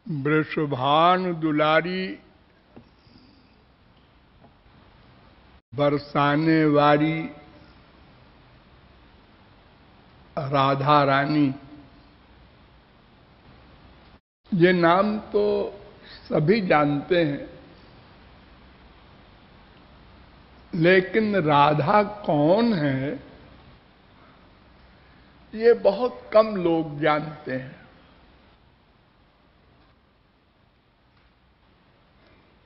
वृषभानु दुलारी बरसाने वाली राधा रानी, ये नाम तो सभी जानते हैं, लेकिन राधा कौन है ये बहुत कम लोग जानते हैं।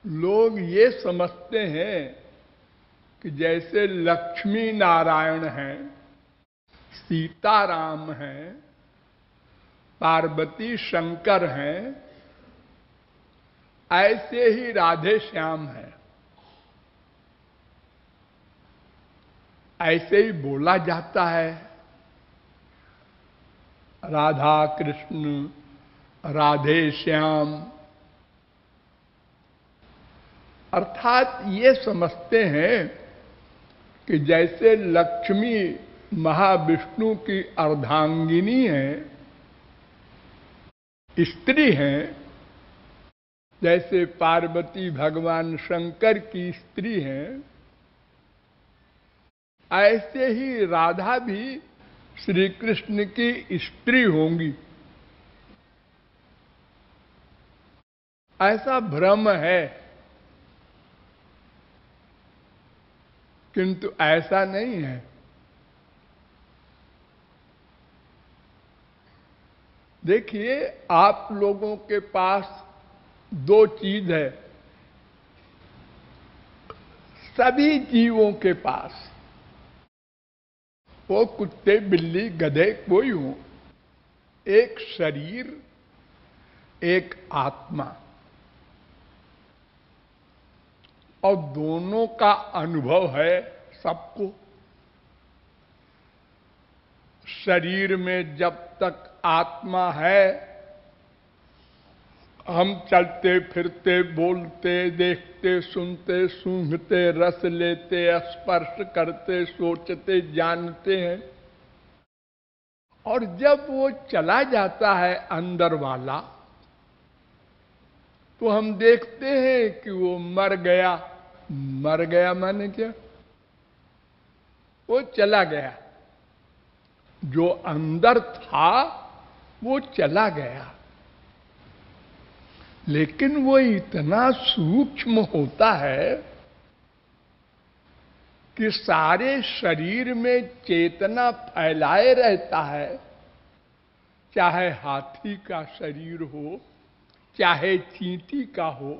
लोग ये समझते हैं कि जैसे लक्ष्मी नारायण हैं, सीताराम हैं, पार्वती शंकर हैं, ऐसे ही राधे श्याम हैं। ऐसे ही बोला जाता है, राधा कृष्ण, राधे श्याम। अर्थात ये समझते हैं कि जैसे लक्ष्मी महाविष्णु की अर्धांगिनी है, स्त्री हैं, जैसे पार्वती भगवान शंकर की स्त्री हैं, ऐसे ही राधा भी श्री कृष्ण की स्त्री होंगी। ऐसा भ्रम है, किंतु ऐसा नहीं है। देखिए, आप लोगों के पास दो चीज है, सभी जीवों के पास, वो कुत्ते बिल्ली गधे कोई हो, एक शरीर एक आत्मा, और दोनों का अनुभव है सबको। शरीर में जब तक आत्मा है, हम चलते फिरते बोलते देखते सुनते सूंघते रस लेते स्पर्श करते सोचते जानते हैं। और जब वो चला जाता है अंदर वाला, तो हम देखते हैं कि वो मर गया। मर गया माने क्या? वो चला गया। जो अंदर था वो चला गया, लेकिन वो इतना सूक्ष्म होता है कि सारे शरीर में चेतना फैलाए रहता है, चाहे हाथी का शरीर हो, चाहे चींटी का हो।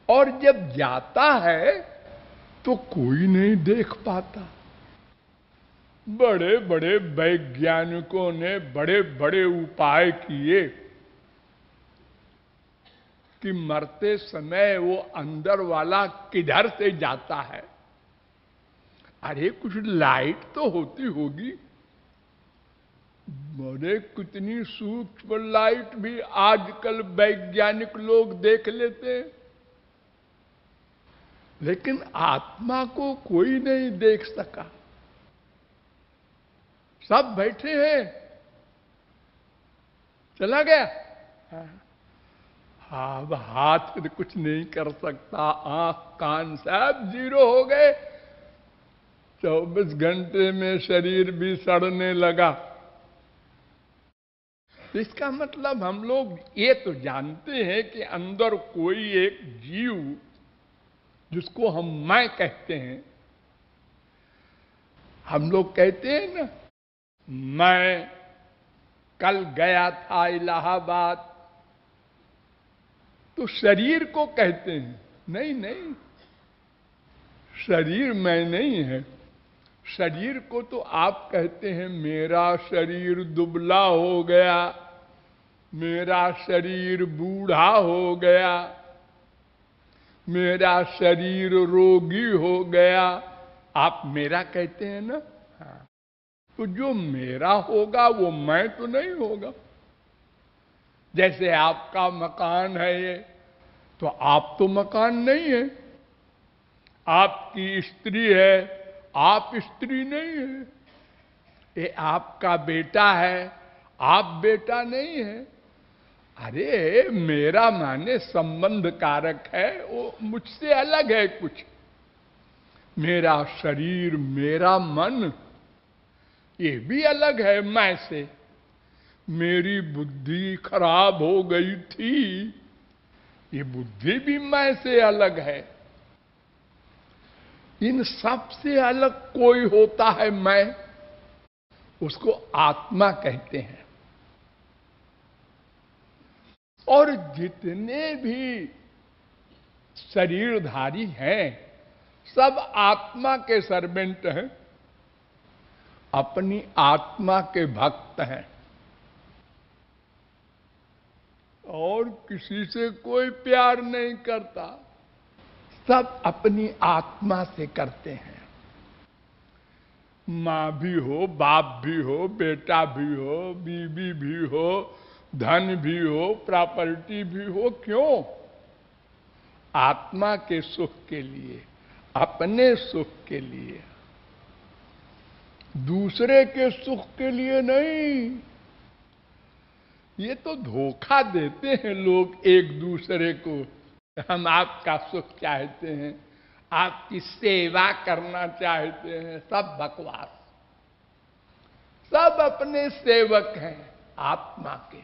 और जब जाता है तो कोई नहीं देख पाता। बड़े बड़े वैज्ञानिकों ने बड़े बड़े उपाय किए कि मरते समय वो अंदर वाला किधर से जाता है। अरे कुछ लाइट तो होती होगी, बड़े कितनी सूक्ष्म लाइट भी आजकल वैज्ञानिक लोग देख लेते हैं, लेकिन आत्मा को कोई नहीं देख सका। सब बैठे हैं, चला गया। हाँ, अब हाथ कुछ नहीं कर सकता, आंख कान सब जीरो हो गए। 24 घंटे में शरीर भी सड़ने लगा। इसका मतलब हम लोग ये तो जानते हैं कि अंदर कोई एक जीव, जिसको हम मैं कहते हैं, हम लोग कहते हैं ना, मैं कल गया था इलाहाबाद, तो शरीर को कहते हैं। नहीं नहीं, शरीर मैं नहीं है। शरीर को तो आप कहते हैं मेरा शरीर दुबला हो गया, मेरा शरीर बूढ़ा हो गया, मेरा शरीर रोगी हो गया। आप मेरा कहते हैं ना। हाँ, तो जो मेरा होगा वो मैं तो नहीं होगा। जैसे आपका मकान है ये, तो आप तो मकान नहीं है। आपकी स्त्री है, आप स्त्री नहीं है। ये आपका बेटा है, आप बेटा नहीं है। अरे मेरा माने संबंध कारक है, वो मुझसे अलग है कुछ। मेरा शरीर, मेरा मन, ये भी अलग है मैं से। मेरी बुद्धि खराब हो गई थी, ये बुद्धि भी मैं से अलग है। इन सब से अलग कोई होता है मैं, उसको आत्मा कहते हैं। और जितने भी शरीरधारी हैं सब आत्मा के सर्वेंट हैं, अपनी आत्मा के भक्त हैं, और किसी से कोई प्यार नहीं करता, सब अपनी आत्मा से करते हैं। मां भी हो, बाप भी हो, बेटा भी हो, बीवी भी हो, धन भी हो, प्रॉपर्टी भी हो, क्यों? आत्मा के सुख के लिए, अपने सुख के लिए, दूसरे के सुख के लिए नहीं। ये तो धोखा देते हैं लोग एक दूसरे को। हम आपका सुख चाहते हैं, आपकी सेवा करना चाहते हैं, सब बकवास। सब अपने सेवक हैं आत्मा के।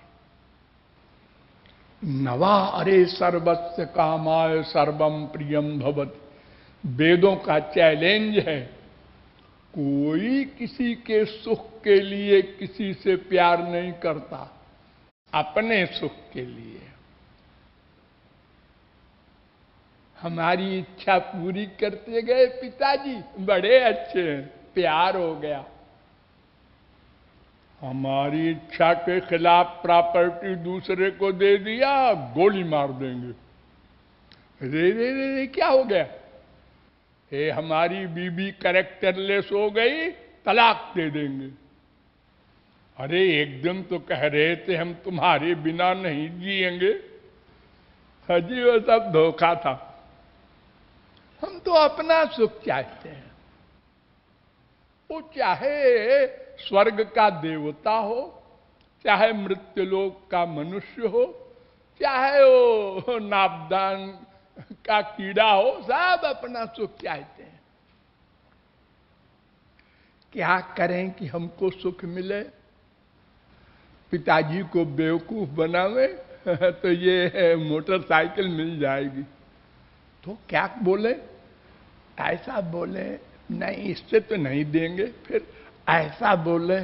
नवा अरे सर्वस्य कामाय सर्वम प्रियम भवति, वेदों का चैलेंज है। कोई किसी के सुख के लिए किसी से प्यार नहीं करता, अपने सुख के लिए। हमारी इच्छा पूरी करते गए पिताजी, बड़े अच्छे हैं, प्यार हो गया। हमारी इच्छा के खिलाफ प्रॉपर्टी दूसरे को दे दिया, गोली मार देंगे। रे रे रे रे क्या हो गया? हे हमारी बीबी कैरेक्टरलेस हो गई, तलाक दे देंगे। अरे एक दिन तो कह रहे थे हम तुम्हारे बिना नहीं जिएंगे। हजी वो सब धोखा था। हम तो अपना सुख चाहते हैं। वो चाहे स्वर्ग का देवता हो, चाहे मृत्युलोक का मनुष्य हो, चाहे वो नापदान का कीड़ा हो, सब अपना सुख चाहते हैं। क्या करें कि हमको सुख मिले? पिताजी को बेवकूफ बनावे तो ये मोटरसाइकिल मिल जाएगी। तो क्या बोले? ऐसा बोले, नहीं इससे तो नहीं देंगे, फिर ऐसा बोले।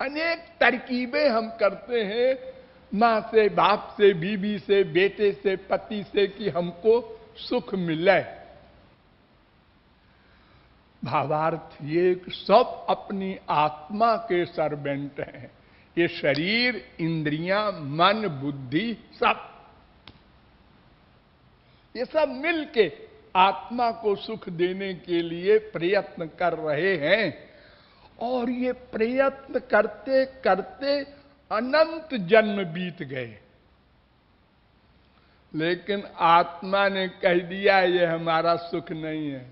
अनेक तरकीबें हम करते हैं, मां से, बाप से, बीवी से, बेटे से, पति से, कि हमको सुख मिले। भावार्थ ये कि सब अपनी आत्मा के सर्वेंट हैं। ये शरीर, इंद्रियां, मन, बुद्धि, सब ये सब मिलके आत्मा को सुख देने के लिए प्रयत्न कर रहे हैं। और ये प्रयत्न करते करते अनंत जन्म बीत गए, लेकिन आत्मा ने कह दिया ये हमारा सुख नहीं है।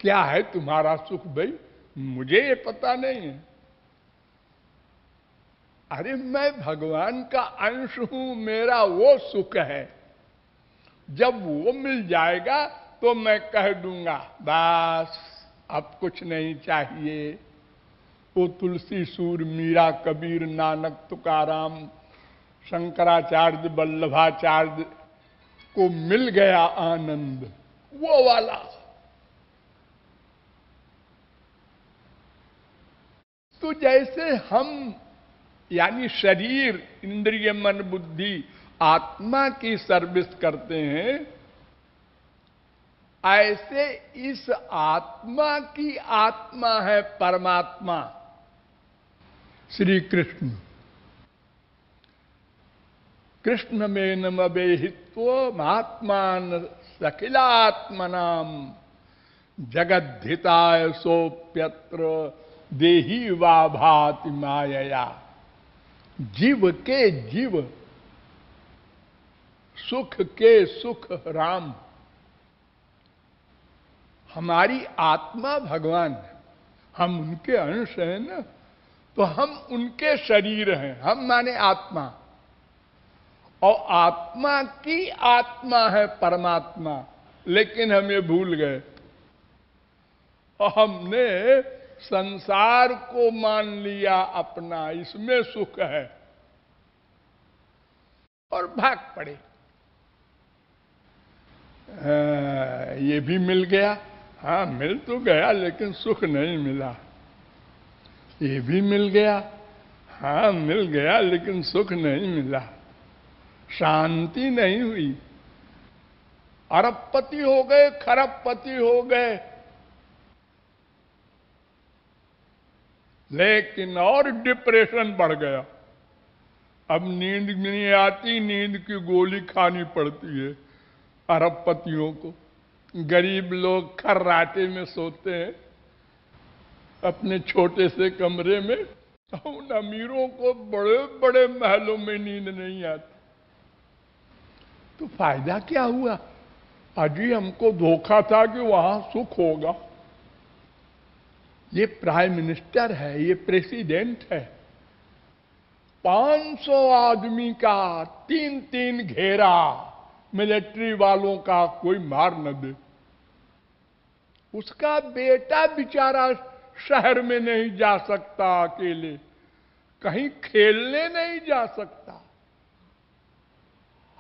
क्या है तुम्हारा सुख भाई? मुझे ये पता नहीं है। अरे मैं भगवान का अंश हूं, मेरा वो सुख है। जब वो मिल जाएगा तो मैं कह दूंगा बस अब कुछ नहीं चाहिए। वो तुलसी, सूर, मीरा, कबीर, नानक, तुकाराम, शंकराचार्य, वल्लभाचार्य को मिल गया आनंद, वो वाला। तो जैसे हम यानी शरीर, इंद्रिय, मन, बुद्धि, आत्मा की सर्विस करते हैं, ऐसे इस आत्मा की आत्मा है परमात्मा श्री कृष्ण। कृष्ण में नमवेहित्व महात्मान सखिलात्मनाम जगद्धिताय सोप्यत्र देही वा भाति मायया। जीव के जीव, सुख के सुख राम। हमारी आत्मा भगवान, हम उनके अंश हैं ना। तो हम उनके शरीर हैं, हम माने आत्मा, और आत्मा की आत्मा है परमात्मा, लेकिन हम ये भूल गए और हमने संसार को मान लिया अपना, इसमें सुख है, और भाग पड़े। ये भी मिल गया, हाँ मिल तो गया लेकिन सुख नहीं मिला। ये भी मिल गया, हाँ मिल गया लेकिन सुख नहीं मिला, शांति नहीं हुई। अरबपति हो गए, खरबपति हो गए, लेकिन और डिप्रेशन बढ़ गया। अब नींद नहीं आती, नींद की गोली खानी पड़ती है अरबपतियों को। गरीब लोग खर्राटे में सोते हैं अपने छोटे से कमरे में, उन अमीरों को बड़े बड़े महलों में नींद नहीं आती। तो फायदा क्या हुआ? अजी हमको धोखा था कि वहां सुख होगा। ये प्राइम मिनिस्टर है, ये प्रेसिडेंट है, 500 आदमी का 3-3 घेरा, मिलिट्री वालों का कोई मार न दे। उसका बेटा बेचारा शहर में नहीं जा सकता, अकेले कहीं खेलने नहीं जा सकता,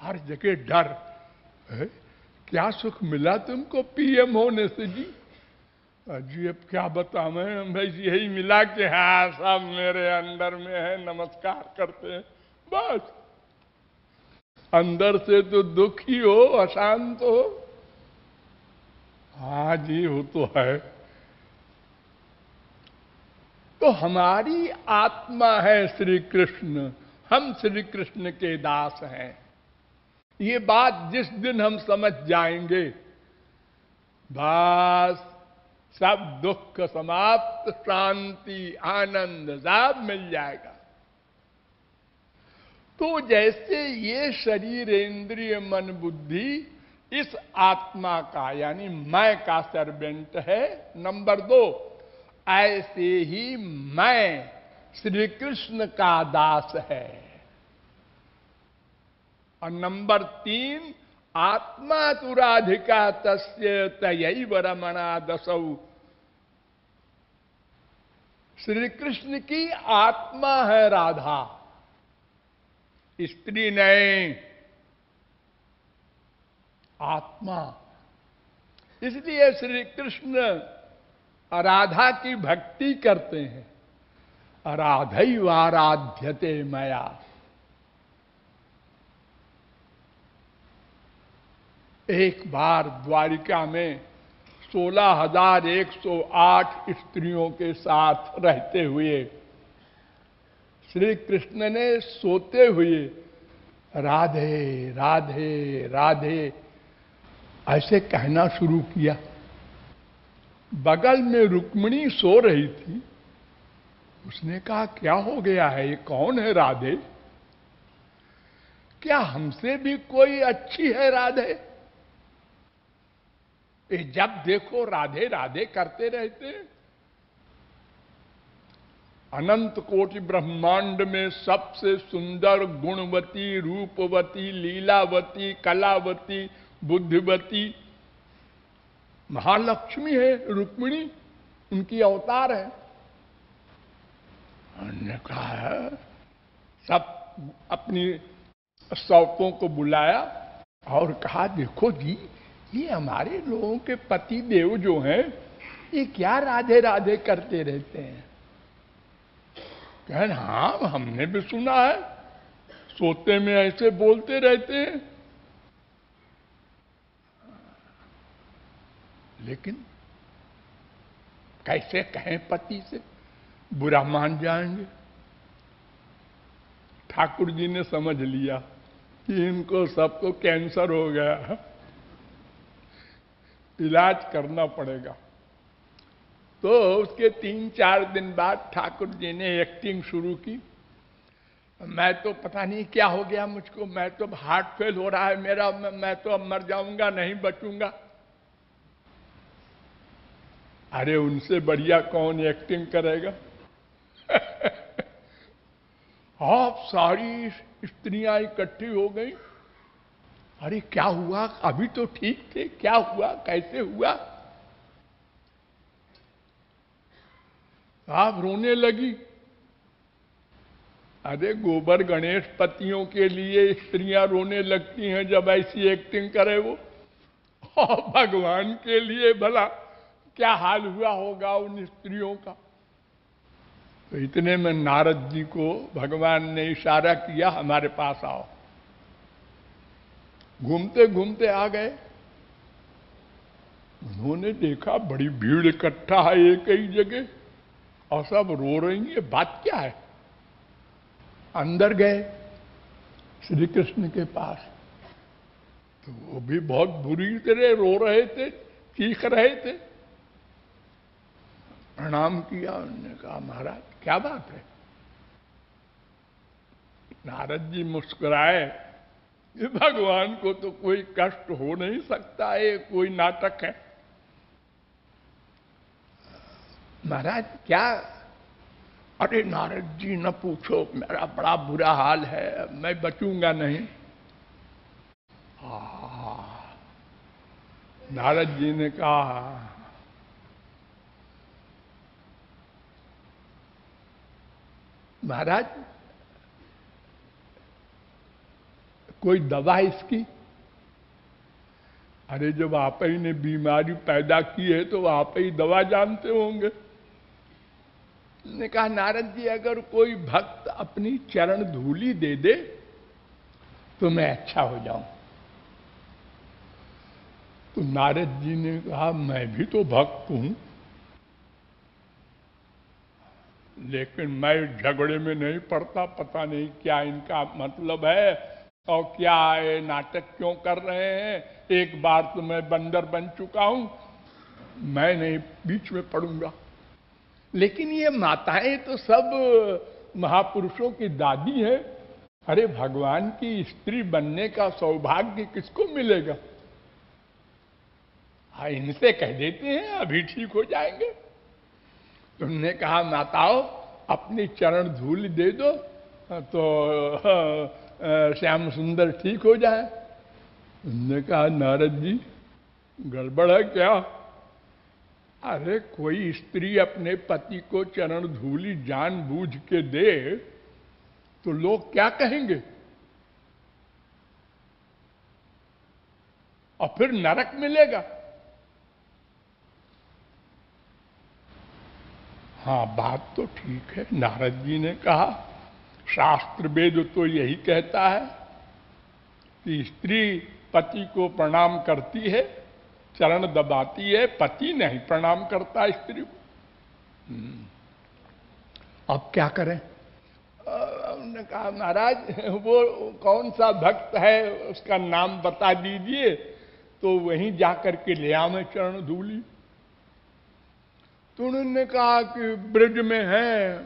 हर जगह डर है। क्या सुख मिला तुमको पीएम होने से जी? जी अब क्या बताएं, भाई यही मिला कि हाँ सब मेरे अंडर में है, नमस्कार करते हैं, बस। अंदर से तो दुखी हो, अशांत हो। हाँ जी वो तो है। तो हमारी आत्मा है श्री कृष्ण, हम श्री कृष्ण के दास हैं। ये बात जिस दिन हम समझ जाएंगे, बस सब दुख समाप्त, शांति आनंद सब मिल जाएगा। तो जैसे ये शरीर इंद्रिय मन बुद्धि इस आत्मा का यानी मैं का सर्वेंट है, नंबर 2, ऐसे ही मैं श्री कृष्ण का दास है, और नंबर 3, आत्मा तु राधिका तस्य तयैव रमणा दसौ। श्री कृष्ण की आत्मा है राधा, स्त्री नहीं, आत्मा। इसलिए श्री कृष्ण राधा की भक्ति करते हैं, राधैवाराध्यते मया। एक बार द्वारिका में 16,108 स्त्रियों के साथ रहते हुए श्री कृष्ण ने सोते हुए राधे राधे राधे ऐसे कहना शुरू किया। बगल में रुक्मिणी सो रही थी, उसने कहा क्या हो गया है, ये कौन है राधे? क्या हमसे भी कोई अच्छी है राधे? ये जब देखो राधे राधे करते रहते। अनंत कोटि ब्रह्मांड में सबसे सुंदर, गुणवती, रूपवती, लीलावती, कलावती, बुद्धिवती महालक्ष्मी है रुक्मिणी, उनकी अवतार है। उन्होंने कहा है, सब अपनी सौतों को बुलाया और कहा देखो जी, ये हमारे लोगों के पति देव जो हैं, ये क्या राधे राधे करते रहते हैं? कहन हाँ हमने भी सुना है, सोते में ऐसे बोलते रहते हैं, लेकिन कैसे कहें पति से, बुरा मान जाएंगे। ठाकुर जी ने समझ लिया कि इनको सबको कैंसर हो गया, इलाज करना पड़ेगा। तो उसके 3-4 दिन बाद ठाकुर जी ने एक्टिंग शुरू की। मैं तो पता नहीं क्या हो गया मुझको, मैं तो हार्ट फेल हो रहा है मेरा, मैं तो अब मर जाऊंगा, नहीं बचूंगा। अरे उनसे बढ़िया कौन एक्टिंग करेगा? आप सारी स्त्रियां इकट्ठी हो गई। अरे क्या हुआ, अभी तो ठीक थे, क्या हुआ, कैसे हुआ? आप रोने लगी। अरे गोबर गणेश पतियों के लिए स्त्रियां रोने लगती हैं जब ऐसी एक्टिंग करे वो, और भगवान के लिए भला क्या हाल हुआ होगा उन स्त्रियों का। तो इतने में नारद जी को भगवान ने इशारा किया, हमारे पास आओ। घूमते घूमते आ गए। उन्होंने देखा बड़ी भीड़ इकट्ठा है एक ही जगह और सब रो रही है, बात क्या है? अंदर गए श्री कृष्ण के पास, तो वो भी बहुत बुरी तरह रो रहे थे, चीख रहे थे। प्रणाम किया, उन्होंने कहा महाराज क्या बात है? नारद जी मुस्कुराए, भगवान को तो कोई कष्ट हो नहीं सकता, ये कोई नाटक है। महाराज क्या? अरे नारद जी न पूछो, मेरा बड़ा बुरा हाल है, मैं बचूंगा नहीं। नारद जी ने कहा महाराज कोई दवा इसकी? अरे जब आप ही ने बीमारी पैदा की है तो आप ही दवा जानते होंगे। ने कहा नारद जी अगर कोई भक्त अपनी चरण धूली दे दे तो मैं अच्छा हो जाऊं। तो नारद जी ने कहा मैं भी तो भक्त हूं, लेकिन मैं झगड़े में नहीं पड़ता, पता नहीं क्या इनका मतलब है और क्या ये नाटक क्यों कर रहे हैं। एक बार तो मैं बंदर बन चुका हूं, मैं नहीं बीच में पड़ूंगा। लेकिन ये माताएं तो सब महापुरुषों की दादी हैं। अरे भगवान की स्त्री बनने का सौभाग्य किसको मिलेगा? हाँ इनसे कह देते हैं अभी ठीक हो जाएंगे। तुमने कहा माताओं अपनी चरण धूल दे दो तो श्याम सुंदर ठीक हो जाए। उन्होंने कहा नारद जी गड़बड़ है क्या? अरे कोई स्त्री अपने पति को चरण धूली जानबूझ के दे तो लोग क्या कहेंगे? और फिर नरक मिलेगा। हाँ बात तो ठीक है। नारद जी ने कहा शास्त्र वेद तो यही कहता है कि स्त्री पति को प्रणाम करती है, चरण दबाती है, पति नहीं प्रणाम करता स्त्री को। अब क्या करें? उन्होंने कहा महाराज वो कौन सा भक्त है उसका नाम बता दीजिए तो वहीं जाकर के ले आवे चरण धूली। तो उन्होंने कहा कि ब्रज में है,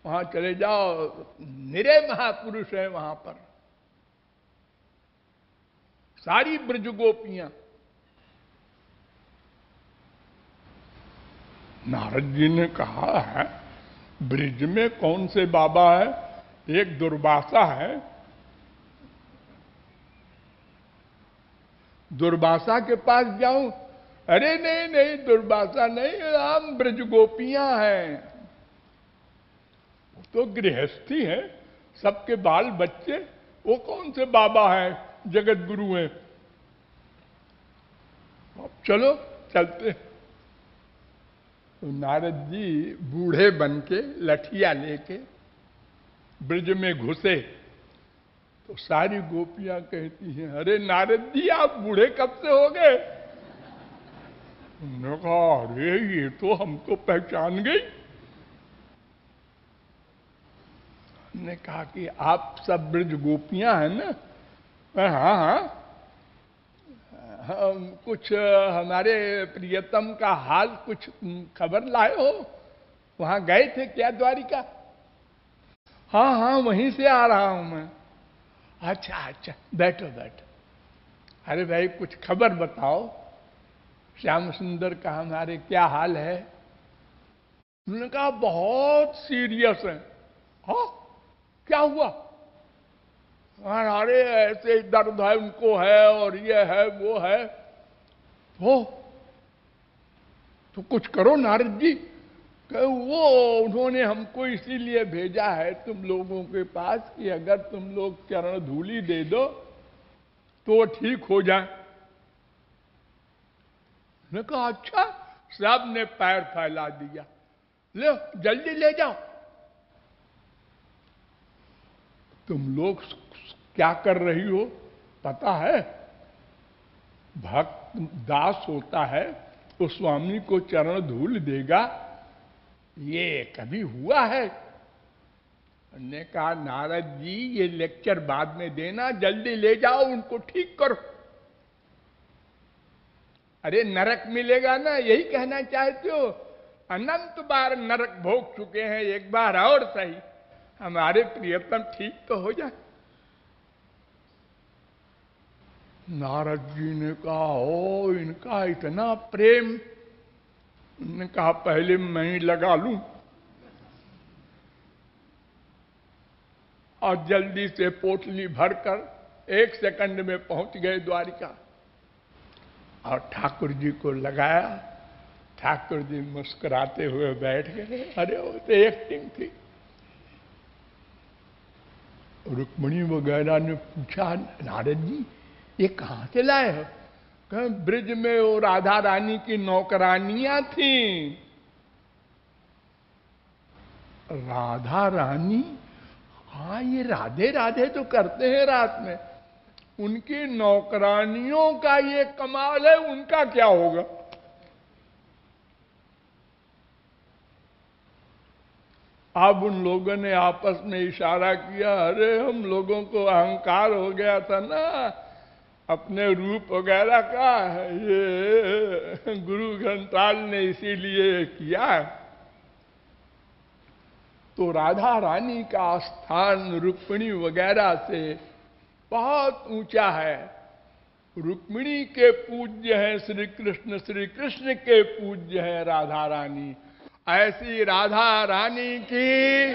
वहां चले जाओ, निरे महापुरुष है वहां पर, सारी ब्रज गोपियां। नारद जी ने कहा है ब्रज में कौन से बाबा है? एक दुर्वासा है, दुर्वासा के पास जाऊं? अरे नहीं नहीं दुर्वासा नहीं, राम ब्रज गोपियां हैं। वो तो गृहस्थी है, सबके बाल बच्चे, वो कौन से बाबा हैं, जगत गुरु हैं। अब चलो चलते। तो नारद जी बूढ़े बन के लठिया लेके ब्रज में घुसे तो सारी गोपियां कहती हैं अरे नारद जी आप बूढ़े कब से हो गए? उन्होंने कहा अरे ये तो हमको पहचान गई। ने कहा कि आप सब ब्रज गोपियां हैं ना? हाँ हाँ। हम कुछ हमारे प्रियतम का हाल कुछ खबर लाए हो? वहां गए थे क्या द्वारिका? हाँ हाँ वहीं से आ रहा हूं मैं। अच्छा अच्छा बैठो बैठो। अरे भाई कुछ खबर बताओ, श्याम सुंदर का हमारे क्या हाल है? उन्होंने कहा बहुत सीरियस है। हाँ क्या हुआ? अरे ऐसे दर्द है उनको है और ये है वो है। तो कुछ करो नारद जी। वो उन्होंने हमको इसीलिए भेजा है तुम लोगों के पास कि अगर तुम लोग चरण धूली दे दो तो ठीक हो जाए। मैंने कहा अच्छा। सब ने पैर फैला दिया, ले जल्दी ले जाओ। तुम लोग क्या कर रही हो पता है? भक्त दास होता है तो स्वामी को चरण धूल देगा, ये कभी हुआ है? ने कहा नारद जी ये लेक्चर बाद में देना, जल्दी ले जाओ उनको ठीक करो। अरे नरक मिलेगा ना, यही कहना चाहते हो? अनंत बार नरक भोग चुके हैं, एक बार और सही हमारे प्रियतम ठीक तो हो जाए। नारद जी ने कहा ओ इनका इतना प्रेम। उन्होंने कहा पहले मैं ही लगा लूं। और जल्दी से पोटली भरकर 1 सेकंड में पहुंच गए द्वारिका और ठाकुर जी को लगाया। ठाकुर जी मुस्कुराते हुए बैठ गए। अरे वो तो एक्टिंग थी। रुक्मिणी वगैरह ने पूछा नारद जी ये कहां से लाए हो? कहे ब्रिज में वो राधा रानी की नौकरानियां थीं। राधा रानी? हाँ ये राधे राधे तो करते हैं रात में, उनकी नौकरानियों का ये कमाल है, उनका क्या होगा? अब उन लोगों ने आपस में इशारा किया, अरे हम लोगों को अहंकार हो गया था ना अपने रूप वगैरह का, ये गुरु घंटाल ने इसीलिए किया। तो राधा रानी का स्थान रुक्मिणी वगैरह से बहुत ऊंचा है। रुक्मिणी के पूज्य हैं श्री कृष्ण के पूज्य हैं राधा रानी। ऐसी राधा रानी की